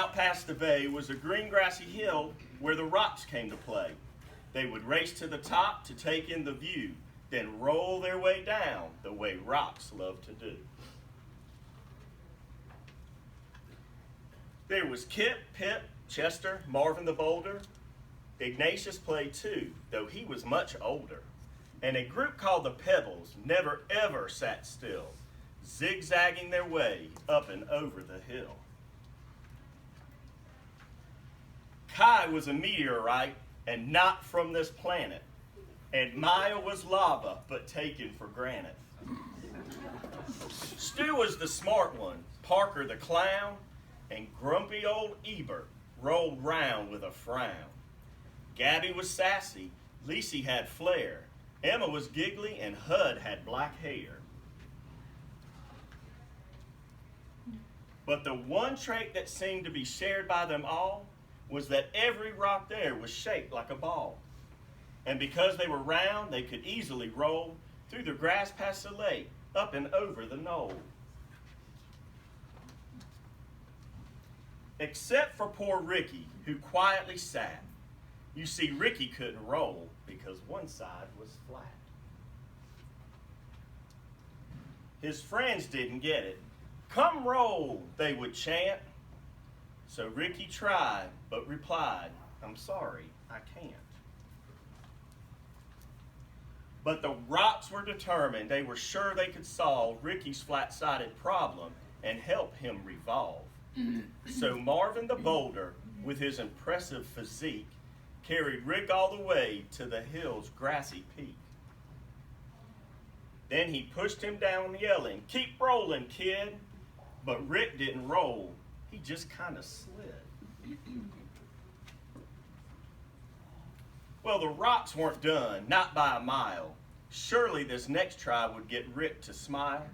out past the bay was a green grassy hill where the rocks came to play. They would race to the top to take in the view, then roll their way down the way rocks love to do. There was Kip, Pip, Chester, Marvin the Boulder. Ignatius played too, though he was much older. And a group called the Pebbles never ever sat still, zigzagging their way up and over the hill. Kai was a meteorite and not from this planet, and Maya was lava but taken for granite. Stu was the smart one, Parker the clown, and grumpy old Ebert rolled round with a frown. Gabby was sassy, Lacey had flair, Emma was giggly, and Hud had black hair. But the one trait that seemed to be shared by them all was that every rock there was shaped like a ball. And because they were round, they could easily roll through the grass past the lake, up and over the knoll. Except for poor Ricky, who quietly sat. You see, Ricky couldn't roll because one side was flat. His friends didn't get it. "Come roll," they would chant. So Ricky tried, but replied, "I'm sorry, I can't." But the rocks were determined. They were sure they could solve Ricky's flat-sided problem and help him revolve. So Marvin the Boulder, with his impressive physique, carried Rick all the way to the hill's grassy peak. Then he pushed him down, yelling, "Keep rolling, kid." But Rick didn't roll. He just kind of slid. Well, the rocks weren't done, not by a mile. Surely this next try would get Rick to smile.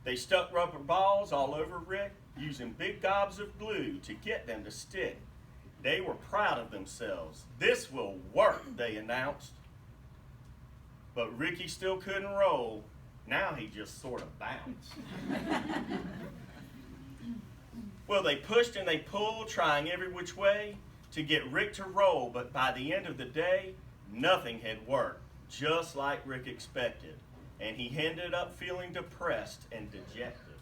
They stuck rubber balls all over Rick, using big gobs of glue to get them to stick. They were proud of themselves. "This will work," they announced. But Ricky still couldn't roll. Now he just sort of bounced. Well, they pushed and they pulled, trying every which way to get Rick to roll, but by the end of the day, nothing had worked, just like Rick expected, and he ended up feeling depressed and dejected.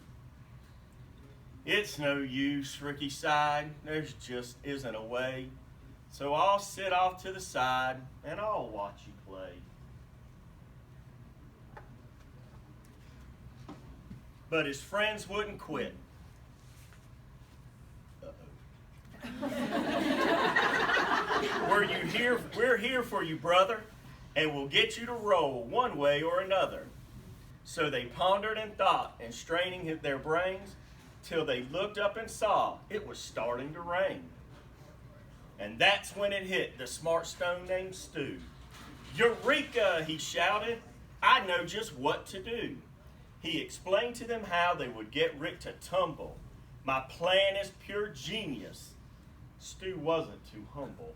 "It's no use," Ricky sighed. "There's just isn't a way. So I'll sit off to the side and I'll watch you play." But his friends wouldn't quit. We're here for you, brother, and we'll get you to roll one way or another. So they pondered and thought, and straining their brains, till they looked up and saw it was starting to rain. And that's when it hit the smart stone named Stu. "Eureka!" he shouted. "I know just what to do." He explained to them how they would get Rick to tumble. "My plan is pure genius." Stu wasn't too humble.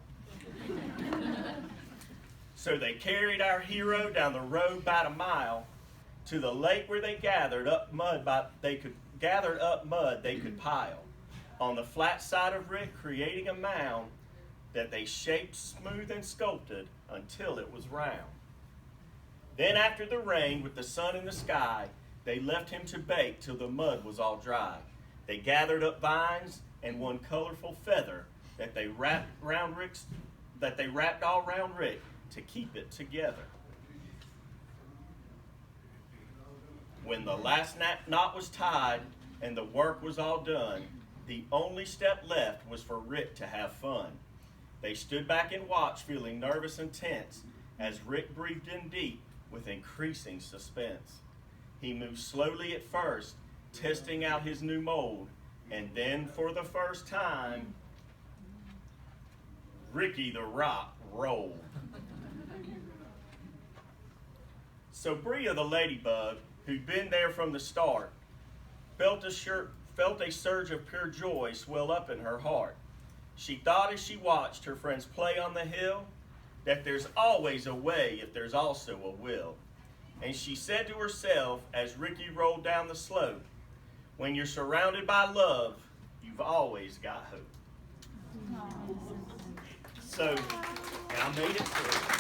So they carried our hero down the road about a mile to the lake where they gathered up mud they could pile on the flat side of Rick, creating a mound that they shaped smooth and sculpted until it was round. Then after the rain, with the sun in the sky, they left him to bake till the mud was all dry. They gathered up vines and one colorful feather that they wrapped all round Rick to keep it together. When the last knot was tied and the work was all done, the only step left was for Rick to have fun. They stood back and watched, feeling nervous and tense, as Rick breathed in deep with increasing suspense. He moved slowly at first, testing out his new mold, and then for the first time, Ricky the Rock rolled. So Bria the ladybug, who'd been there from the start, felt a surge of pure joy swell up in her heart. She thought as she watched her friends play on the hill that there's always a way if there's also a will. And she said to herself as Ricky rolled down the slope, "When you're surrounded by love, you you've always got hope. So, and I made it through.